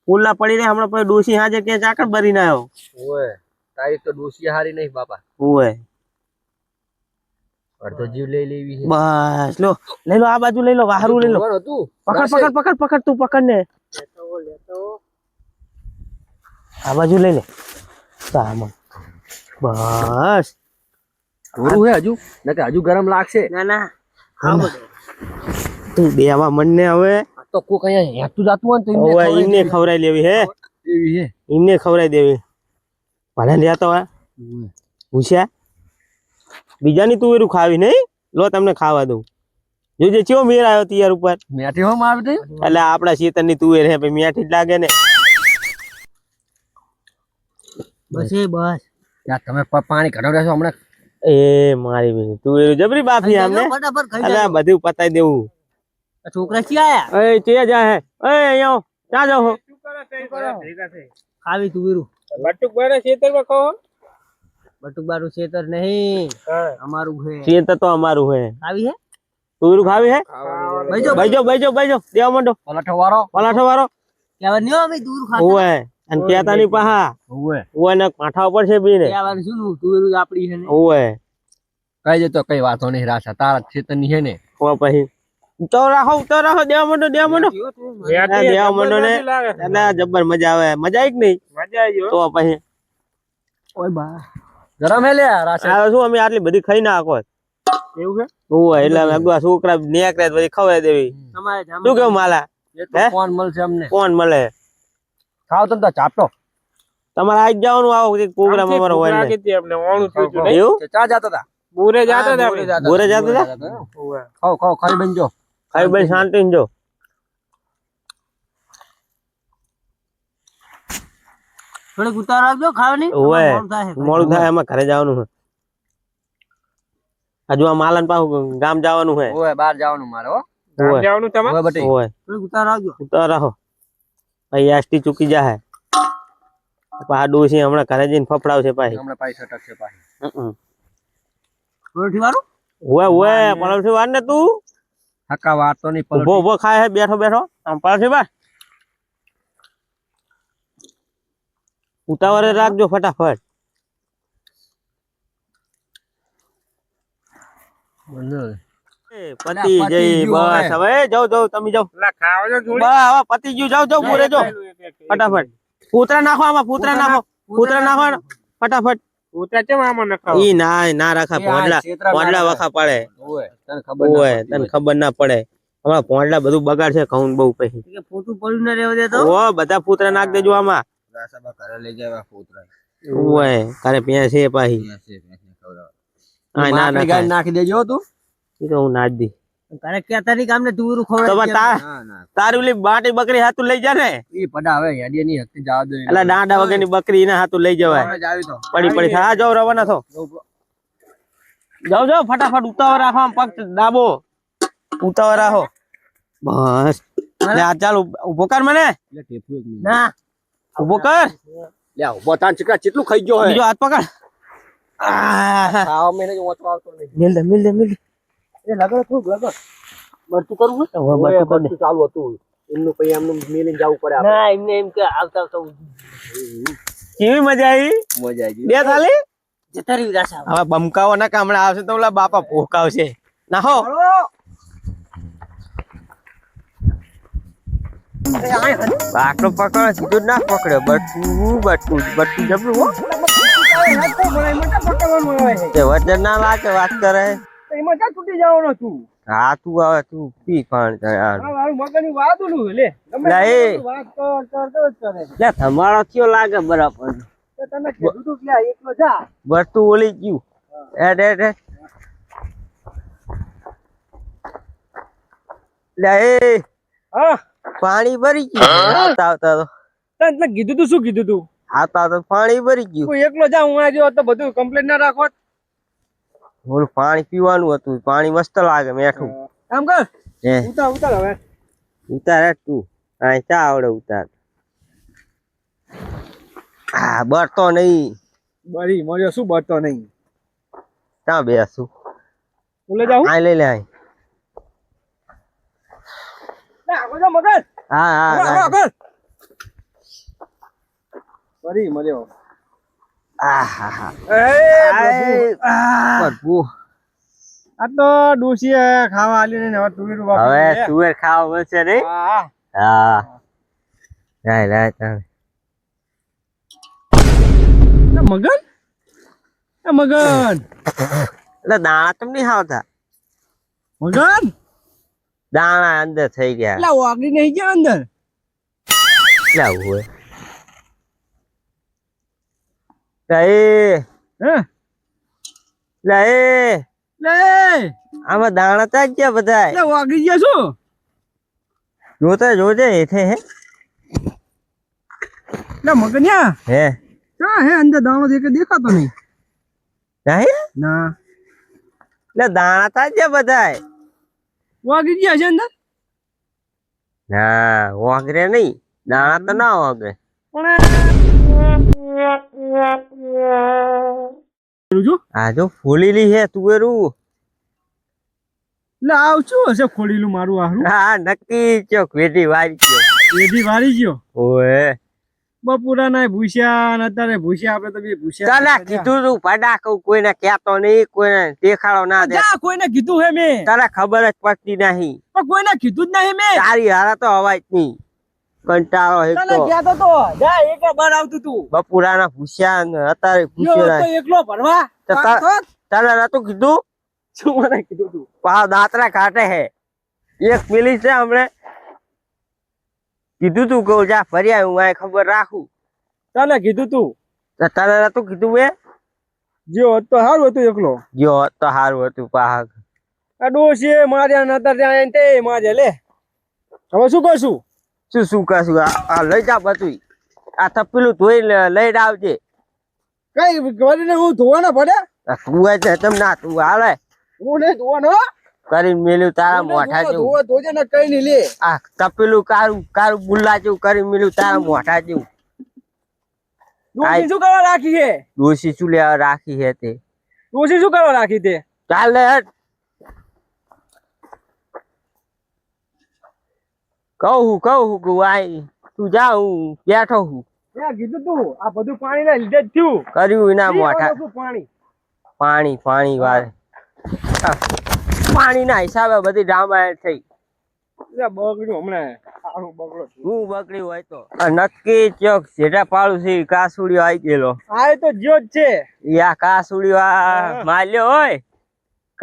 પુલ્લા પડી રે હમણાં પછી ડોસી હાજે કે ચાકર ભરી ના આવ્યો ઓએ તારી તો ડોસી હારી નહીં બાપા. ઓય અડધો જીવ લઈ લેવી છે. બસ લો લઈ લો આ બાજુ લઈ લો વાહરું લઈ લો જોવાનું હતું. પકડ તું પકડ ને આ બાજુ લઈ લે સામાન બસ થોડું હે હજુ નકર હજુ ગરમ લાગશે. ના ના તું દેવા મન ને હવે આ તો કોક અહીંયા હેઠું જાતું હોય ને તો ઓય એમને ખવરાઈ લેવી હે એવી હે. એમને ખવરાઈ દેવી ભલે ને તો ઓએ. પૂછ્યા બીજાની તુવેરું ખાવી નહીં લો તમને ખાવા દઉં જોજે ચેવો મેર આવ્યો તિયાર ઉપર મેઠી હો માર દે. એટલે આપડા શેતરની તુવેર હે ભાઈ મીઠી જ લાગે ને બસ બસ યાર તમે પાણી કાઢો રહેશો હમણાં. એ મારી બેન તુવેરું જબરી બાફી આમને ફટાફટ ખાઈ એટલે આ બધું પતાઈ દેવું છોકરા ક્યાં આયા એ ચે જા હે એ અહીંયા ક્યાં જાઓ છો? શું કરે કઈ કરો ભેગા થઈ. ખાવી તુવેરું બટુક બારે ખેતરમાં કહો. બટુક બારું શેતર નહીં અમારું છે શેતર તો અમારું હે ખાવી હે તુવેરું ખાવી હે ભાઈજો બેજો દેવા માંડો પલાઠો વાળો. પલાઠો વાળો કહેવા નહીં અમે દૂર ખાતા ઓય અને પેતાની પાહા ઓએ ઓય ને કાંઠા ઉપર છે બી ને કહેવાનું શું તુવેરું આપડી છે ને ઓય કઈ જતો કઈ વાતો નહીં રાસા તારા ખેતરની હે ને. ઓ પછી ઉતાર રાખો દેવા માંડો દેવા માંડો ને એટલે જબર મજા આવે મજા આવી કે નહીં મજા આવી તો પછી ઓય બા ગરમ હે લે રાશન આ શું અમે આટલી બધી ખાઈ ના આખો એવું છે ઓય એટલે અમે અગવા છોકરા નેકરે બધી ખવાય દેવી તમારે શું કેવું માલા હે? કોણ મળશે અમને કોણ મળે ખાવ તમે તો ચાપટો તમારે આજ જવાનું આવો કંઈક પ્રોગ્રામ અમારો હોય ને અમને ઓણું થયું હતું નહીં? એવું ચા જાતા હતા બુરે જાતા હતા આપણે. બોરે જતા હતા ખાવ ખાવ ખાઈ બનજો ખાઈ ભાઈ શાંતિ જો થોડીક ઉતાર રાખજો ખાવાની ઓય મોડું થાય. મોડું થાય એમાં ઘરે જવાનું છે હજુ આ માલન પાછું ગામ જવાનું છે ઓય બહાર જવાનું મારે હો ગામ ઓય જવાનું તમારે? ઓય બટી ઓય થોડીક ઉતાર રાખજો ઉતાર રાખો ભાઈ એસટી ચૂકી જાય આ ડોસી હમણાં ઘરે જઈને ફફડાવશે પાછી હમણાં પૈસા ટકશે પાછી પરોઠી વાળું ઓય ઓય પલોઠી વાર ને તું હકા વાર તો નહીં ઉભો ઉભો ખાય છે બેઠો બેઠો આમ પલોઠી વાર ઉતાવળે રાખજો ફટાફટ પતિ જઈ બસ હવે જાઓ જાઓ તમે જાઓ લા ખાવા જો જોડી. બસ હવે પતિ ગયું જાઓ જાઓ પૂરે જો ફટાફટ ફૂતરા નાખો આમાં ફૂતરા નાખો ફટાફટ ઉતરા ચમ આમાં નખાવો? ઈ ના રાખા પોંડલા વખા પડે ઓય તને ખબર ના ઓય તને ખબર ના પડે હમણાં પોંડલા બધું બગાડ છે ઘઉં બહુ પછી કે પોતું પડ્યું ના રહેવા દેતો ઓ બધા ફૂતરા નાખ દેજો આમાં રાસાબા ઘરે લઈ જાય ફૂતરા ઓય કારે પ્યા છે પાહી હા ના ના ગાય નાખી દેજો તું ઈ તો હું નાખ દી તારે કેતા નહીં કે અમને તુરું તો ખવડાવી ના ના તારી ઓલી બાટી બકરી હાથું લઈ જા ને ઈ પડા હવે હેડીએ ની હકતી જવા દે એટલે દાંડા વગરની બકરી એના હાથું લઈ જવાય આવી તો પડી હા જાઓ રવાના થો જાઓ ફટાફટ ઉતાવળ રાખો આમ પગ દાબો ઉતાવળ રાખો બસ લે આ ચાલ ઉભો કર મને લે ટેપુ એક મિનિટ ના ઉભો કર લે ઉભો તાન ચીકરા કેટલું ખાઈ ગયો હે બીજો હાથ પકડ ખાવા મેને ઓછો આવતો નહીં મિલ દે એ લગો થોડું લગો બરતું કરવું હવે બટુ કર દે બરતું ચાલુ હતું એમનું પછી એમનું મેલીને જવું પડે આપણે ના એમને એમ કે આવતા આવતા કેવી મજા આવી મજા આવી બે થાલી જતા રહી રાસા હવે બમકાવો ના કામડા આવશે તો ઓલા બાપા ભોકાવશે ના હો બાકડો પકડ સીધું ના પકડ્યો બટુ જબરું હો તે વજન ના લાગે વાત કરે એમાં ક્યાં છૂટી જવાનો તું? હા તું હવે તું પી પણ યાર આ મારું મગજની વાતું નું લે. ગમે લે એ. તે વાત કર જ કરે. લે તમારો કયો લાગે બરાબર તો તને કીધું તું કે આ એકલો જા. બટુ ઓલી ગયું એડ લે એ હા પાણી ભરી ગયું આવતા તો તને કીધું તું શું કીધું તું? આવતા તો પાણી ભરી ગયું કોઈ એકલો જા હું આ જો તો બધું કમ્પ્લીટ ના રાખો. ઓલું પાણી પીવાનું હતું પાણી મસ્ત લાગે મીઠું કામ કર હે ઉતાર હવે. ઉતાર હેડ તું આ ચા આવડે ઉતાર હા બરતો નહીં બરી મળ્યો શું બળતો નહીં. ક્યાં બેસું બોલે જાઉં આ લઈ લે આય. આગળ જા મગજ. હા હા આગળ. બરી મળ્યો. હા હા હા એ પ્રભુ આ તો ડોશીએ ખાવા આલ્યું ને હવે તુવેરું હવે વાપરી તુવેર ખાવા મળશે નહીં હા હા લાય તમે મગન એ મગન એટલે દાણા કેમ નહીં ખાવતા મગન દાણા અંદર થઈ ગયા એટલે વાગડી નહીં ગયા અંદર. લાવ હોય એ હે લે લે આમાં દાણા તા ગયા બધા એટલે વાગડી ગયા શું? જોજે હેઠે હે એટલે મગન્યા હે ક્યાં હે અંદર દાણો દેખાતો નહીં. નહીં ના એટલે દાણા તા ગયા બધા વાગી ગયા છે અંદર ના વાગરે નહીં દાણા તો ના વાગરે પણ જો આ જો ફૂલેલી હે તુવેરું એટલે આવ શું હશે ખોડીલું મારું આહરું હા નક્કી ચોક વેટી વારી ગયો એથી વારી ગયો. ઓએ બપોરા ના ભૂસ્યા ને અત્યારે ભૂસ્યા આપણે તો બે ભૂસ્યા તને કીધું તું પડાકું કોઈને કહેતો નહીં, કોઈને દેખાડો ના દે. જા કોઈને કીધું હે મેં તને ખબર જ પડતી નહીં. પણ કોઈને કીધું જ નહીં મેં તારી હારા તો અવાજ નહીં. કંટાળો તને હેતો. કહેતો તો જા એકલો બાર આવતું તું બપોરાના ભૂસ્યા ને અત્યારે જો ભૂસ્યા તો એકલો ભરવા તો તને નતું કીધું? શું મને કીધું તું પાછા દાંતરા કાઢે હે. એક મિલી છે હમણે કીધું તું કહું જા ફરી આવ્યું હું ખબર રાખું. તને કીધું તું તો તને નતું કીધું એ? જો હોત તો સારું હતું એકલો જો હોત તો સારું હતું પાહક. આ ડોશી માર્યા નતા ત્યાં તે માર્યા લે હવે શું કરશું શું કરશું? આ લઈ જા બધું. આ તપેલું ધોઈ લઈને આવજે. કઈ કરીને હું ધોવાના પડે તું છે તમ ના તું હાલે હું નહીં ધોવાનો કરીને મેલ્યું તારા મોઢા જેવું. ધોવા ધોજે ને કઈ નહીં લે આ તપેલું કારું કારું બુલ્લા જેવું કરીને મેલ્યું તારા મોઢા જેવું. ડોશી શું કરવા રાખી છે ડોશી શું લેવા રાખી છે તે? ડોશી શું કરવા રાખી તે ચાલ લે હટ. કહું કે આય તું જા હું બેઠો હું. મેં કીધું તું આ બધું પાણી ના લીધે જ થયું કર્યું એના મોઢા. શું પાણી પાણી વાળે પાણી ના હિસાબે બધી રામાયણ થઈ. બગડ્યું હમણાં સારું બગડો હું બગડી હોય તો નક્કી ચોક જેટા પાડું છે કાસુડીઓ આવી ગયેલો. આ તો જ્યો જ છે યા કાસુડીઓ આ માલ્યો હોય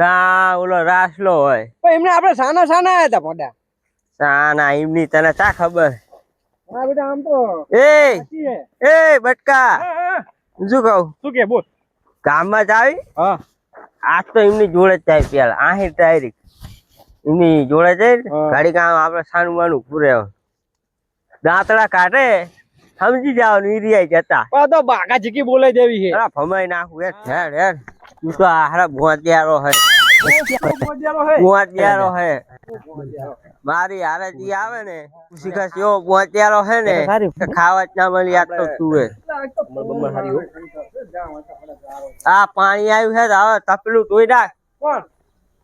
કા ઓલો રાસલો હોય. પણ એમને આપણે સાના આયા હતા પોડા સાના એમની તને ચા ખબર? હા બેટા આમ તો એ સાચી હે. બટકા શું કહું શું કે બોલ ગામમાં જ આવી હા આજ તો એમની જોડે જ જાય પેલા 8 તારીખ એમની જોડે જાય હા. ગાડી કામ આપડે સાનું માનું પૂરે દાંતડા કાઢે સમજી જવાનું ઈરિયા જતા. પણ તો બાગા ચીકી બોલાઈ દેવી છે અરે ભમાઈ નાખું હેડ તું તો હારા ભોંતિયારો હે મારી હારેજી આવે ને શીખસ એવો ભોંતિયારો હે ને કે ખાવા જ ના મળી. આજ તો તું આ પાણી આવ્યું છે હવે તપેલું ધોઈ નાખ. કોણ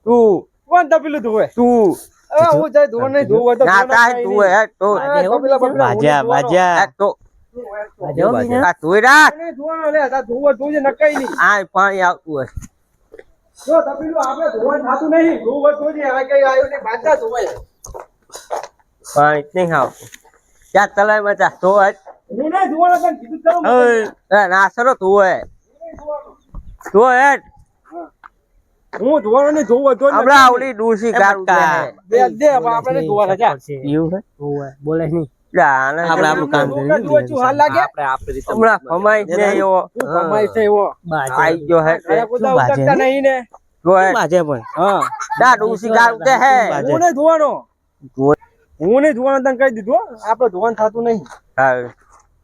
તું કોણ તપેલું ધોવે તું હું જાય ધોવા નહીં ધોવા તો ના તા તું હેડ તો બાજા તો આ ધોઈ રાખ. ધોવાનો લે તા ધોવા ધોજે નકાઈ નહીં આ પાણી આવતું હોય જો તપેલું આપણે ધોવા થાતું નહીં ધોવા ધોજે આ કઈ આવ્યું ને બાજા ધોવાય પાણી નહીં આવતું. ત્યાં તલાઈ મચા તો હું નહીં ધોવાનો તને કીધું ચાલો ના સરો તું હે તો હેડ હું ધોવાનો નહીં ધોવા ધોજે હમણાં આવડી ડૂસી ગારું દે આપણે નહીં ધોવા જા બોલે નહીં આપણે આપણું કામ ધોવા ધોવા છું હાલ લાગે હમણાં ફમાઈ છે એવો તું કમાઈ છે એવો આઈ ગયો હે અરે કોઈ ઉતરતા નહીં ને તો હેડ બાજે પણ હા તા ડૂસી ગારું દે હે હું નહીં ધોવાનો હું નહીં ધોવાનો તને કહી દીધું હો. આપણે ધોવાનું થતું નહીં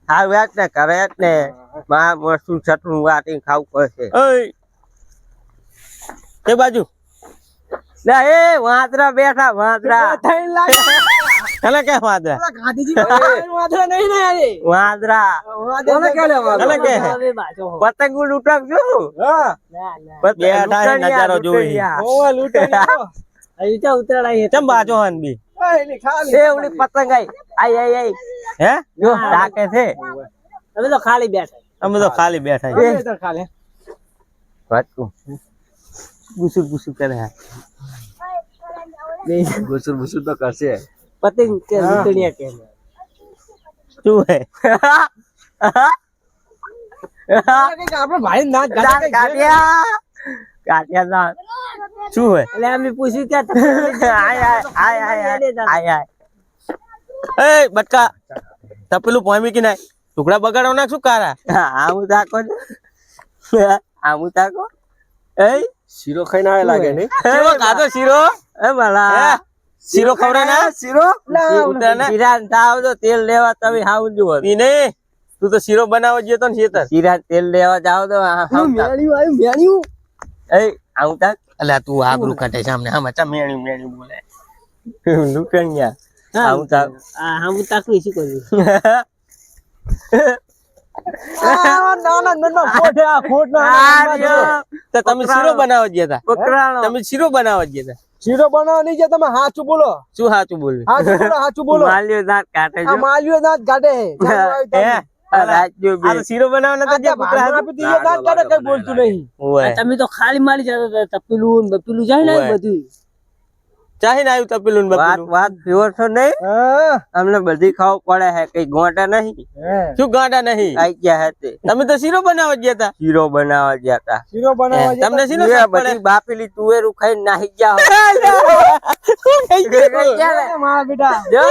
હા યાદ ને કરે જ ને મારા મરસું છટું વાટી ખાવું પડશે. એ બાજુ લે એ વાંદરા બેઠા વાંદરા થઈને લાગે કને કે વાદરા ગાંધીજી વાંદરા નહીં ને યાર વાંદરા કોને કહે લે વાંદરા? કને કે પતંગ લૂંટક છું હા બેઠા હે નજારો જોઈ. ઓવા લૂંટે ઉતરાય ચમ બાજો હન બી એની ખાલી એ ઓલી પતંગ આઈ હે જો રાખે છે અમે તો ખાલી બેઠા અમે તો ખાલી બેઠા એ તો ખાલી વાતું ગુસુ કરે હે. ગુસુર તો કરશે. પતંગ કે લૂંટણીયા કે શું હે આપણે ભાઈ ના દાંત કાઢ્યા દાંત. શું હે એટલે અમે પૂછ્યું કે આય એ બટકા તપેલું પોમી કે ના ટુકડા બગાડો નાખ શું કારા આમું તાકો આમું તાકો એ શીરો ખાઈને આવે લાગે નહીં. કેવો ખાધો શીરો એ મલા હે? શીરો ખવડાય ના શીરો શીરા થાવ તો તેલ લેવા તમે હાવ જો ઈ નહીં તું તો શીરો બનાવવા જતો ને શેતર શીરા તેલ લેવા જાવ તો એ આવું તાક અલ્યા તું આબરૂ કાઢે સામને હા મચા મેણી મેણી બોલે લુકણિયા આવું તાક હું તાકું શું કર્યું તો તમે શીરો બનાવવા ગયા પકડાણો હતા તમે શીરો બનાવવા ગયા હતા શીરો બનાવવા નહીં જાય તમે સાચું બોલો શું સાચું બોલ્યું સાચું બોલો માલ્યો દાંત કાઢે આ માલ્યો દાંત કાઢે હે આ રાજ્યો બે આ તો શીરો બનાવવાનો તો જે કૂતરા હતા. આપી દીધો દાંત કાઢે કઈ બોલતું નહીં ઓય તમે તો ખાલી મારી જતા હતા તપેલું ને બપેલું જાય ને ઓય. બધું ચાહીને આવ્યું તપેલું ને વાત બપેલું. વાત પીવો છો નહીં હા અમને બધી ખાવું પડે હે કઈ ગોટા નહીં શું ગાંડા નહીં આઈ ગયા હે તે તમે તો શીરો બનાવવા જ ગયા હતા. શીરો બનાવવા ગયા હતા શીરો બનાવવા જતા. તમને શીનો એ શોખ પડે? બધી બાપેલી તુવેરું ખાઈને નાહી ગયા હો. શું થઈ ગયું? મારા બેટા જો.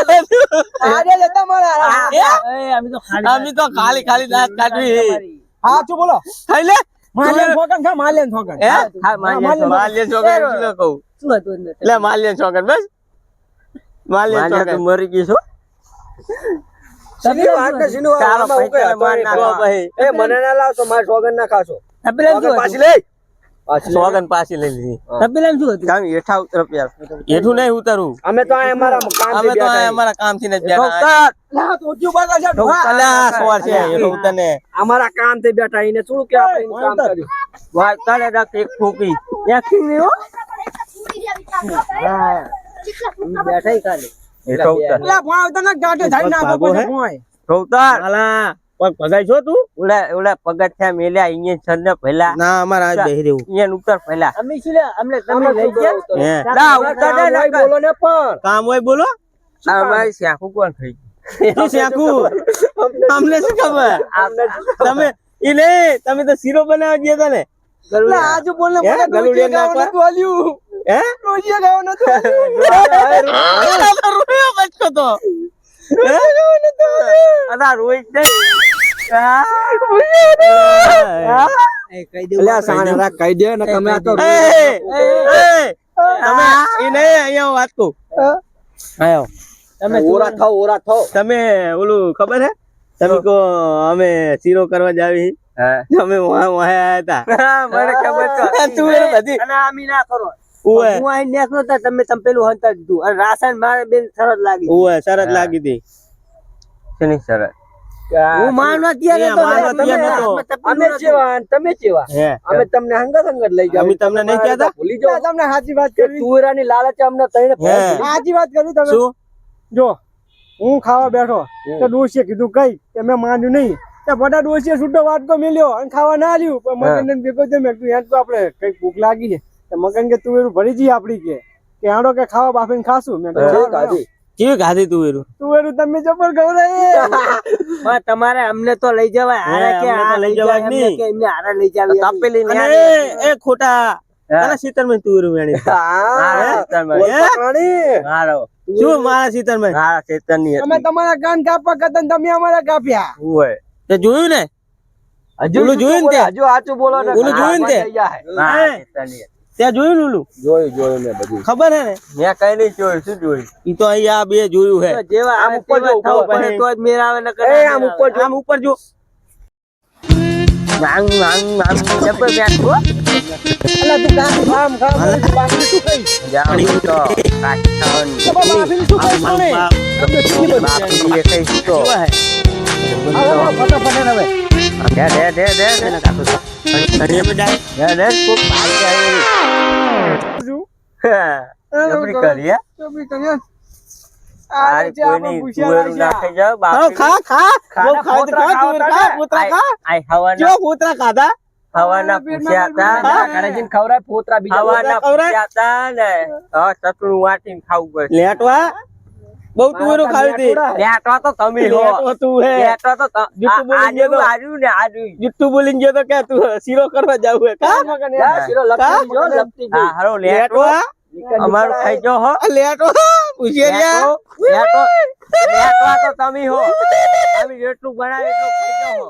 આજે જતા મારા એ અમે તો ખાલી અમે તો ખાલી ખાલી દાંત કાઢવી. હા શું બોલો ખાઈ લે. માલ્યન છોકન ખા માલ્યન છોકન હે? હા, માન્યા માલ્યન છોકરા શું ન કહું. શું હતું અંદર? લે માલ્યન છોકરા બસ. માલ્યન માન્યા છોકરા. તું મરી ગઈ છો સીની વાત ને સીનું ચાલો આમાં હું કઈ પૈસા માર હતો નાખો. નહીં. એ મને ના લાવશો મારા છોકન ના ખાશો તપેલામાં શું પાછી હતું? લઈ પાછી લઈ. સોગન પાછી લઈ લીધી. તપેલામાં શું હતું? તમે હેઠા ઉતરો પ્યાર એઠું નહીં ઉતરવું. અમે તો આ અમારા કામ અમે તો આ અમારા કામથી જ બેઠા. ડોક્ટર લા તો ઉઠ્યું બગા છે અલા, સોર છે એઠું ઉતર ને. અમારા કામ થી બેઠા એને થોડું કે આપણે એનું કામ કર્યું વાત કરે ડક એક ફૂકી બેઠા ઈ ખાલી હેઠા ઉતર લા ભોય તને ગાંઠે ધાઈ નાખો ભાગો હે? પછી ભોય ડોક્ટર અલા, પગ ભગાઈ છો તું? ઓલા ઓલા પગથિયા મેલ્યા અહીંયા છન ને પહેલા ના, અમારે આજ બેહી રહેવું. અહીંયા ઉતર પહેલા અમે શું લે અમને તમે લઈ ગયા હે. ના ઉતર દે ભાઈ ડોક્ટર. બોલો ને પણ કામ હોય બોલો. આ મારી શાખું કોણ થઈ શું શાકું? અમને શું ખબર? તમે તમે તો શીરો બનાવવા ગયા હતા ને. લા આજુ બોલ ને હે? મને ગલુડિયા ગાવ નાખવા? નતું આલ્યું હે? રોજિયા ગાવ નતું આલ્યું રૂપિયો બચકો તો. હે? અદા રોઈ દે એ કહી દઉં અલ્યા સાણા કહી દે ને તમે આ તો એ, એ, તમે અહીંયા વાત કહું. આયો. તમે ઓરા થાઓ તમે ઓલું ખબર હે? તમે કહો અમે શીરો કરવા જાવી. તમે વાહ આયા હતા. મને ખબર તો તું એ બધી અને આમી ના કરો ઉવે હું આઈ નેકનો તા તમે પેલું હંતા દીધું અને રાસાયણ મારે બેન સરસ લાગી ઉવે શરત લાગી હતી. શેની શરત હું માનવા તૈયાર એ નતો. માનવા તૈયાર તમે નતો. હાથમાં તપેલું અમે નતું. જેવા તમે જેવા હે. અમે તમને હંગત લઈ જાવ અમે તમને નહીં કહેતા? ભૂલી જાઓ તમને સાચી વાત કરી તુવેરાની લાલચ અમને તઈને હે. સાચી વાત કરી તમે શું? જો હું ખાવા બેઠો તો ડોશીએ કીધું કઈ કે મેં માન્યું નહીં તો બધા ડોશીએ છૂટો વાટકો મેલ્યો અને ખાવા ના આવ્યું પણ મગન ભેગો છે મેં કીધું યાર તો આપણે કઈક ભૂખ લાગી છે તો મગન કે તુવેરું ભરી જઈએ આપડી કે હાડો કે ખાવા બાફીને ખાશું મેં કીધું ખાધી કેવી ખાધી તું એરું? તુવેરું તમે જબર ખવડાવી પણ તમારે અમને તો લઈ જવાય હારે કે અમને તો આ લઈ લઈ જવાય જવાય નહીં. કે એમને હારે લઈ જાવી તપેલી ને અને એ ખોટા તારા શીતળમાં તું એરું વેણી. મારો શું મારા શીતળમાં? મારા ચેતનની અમે તમારા કાન કાપવા કરતા ને તમે અમારા કાપ્યા હોય તે જોયું ને? ઓલું જોયું ને તે? હજુ સાચું બોલો ને ઓલું જોયું ને તે? મારા ચેતનની ત્યાં જોયું ને ઓલું? જોયું મેં બધું ખબર હે ને? મેં કઈ નહીં જોયું શું જોયું ઈ તો અહીંયા આ બે જોયું હે. જેવા આમ આમ ઉપર ઉપર જો, થવું ઉપર. પડે તો જ મેળ આવે નકર એ ના આમ મેળ ઉપર જો આમ ઉપર જો. માંગ જબર બેઠો અલા તું કામ બાકી શું કઈ જાણી તો કાચી ખાવાની બાફીને શું કઈ કોને બાપી એ કઈ તો ફટાફટ હવે દે અને બધા દે ખૂબ ભાઈ આવી જબરી કરી હે ચોપડી કરીએ આ કોઈની તુવેરું નાખી જાવ ખાઓ, બાપી ખા બહુ ખાય તો ખા, તું ખા, પોતરા ખા. આઈ હવાના જો પોતરા ખાધા? હવાના પૂછ્યા હતા કરેજીને ખવડાય પોતરા બીજા હવાના ખવડાય? પૂછ્યા હતા ને હવે ચટણું વાટીને ખાવું પડશે લેટવા બહુ તુવેરું ખાવી હતી. લેટવા તો તમે હો લેટવા તું હે. લેટવા તો જુઠ્ઠું બોલી ગયો તો. આજુ ને આજુ જુઠ્ઠું બોલીને ગયો તો કે તું શીરો કરવા જાવ હે કા? શીરો લપટી જો લપટી હા હારો લેટવા લેટવા અમારું ખાઈ જો હો લેટવા પૂછીએ લ્યા. લેટવા તો તમે હો તમે જેટલું બનાવે એટલું ખાઈ જો હો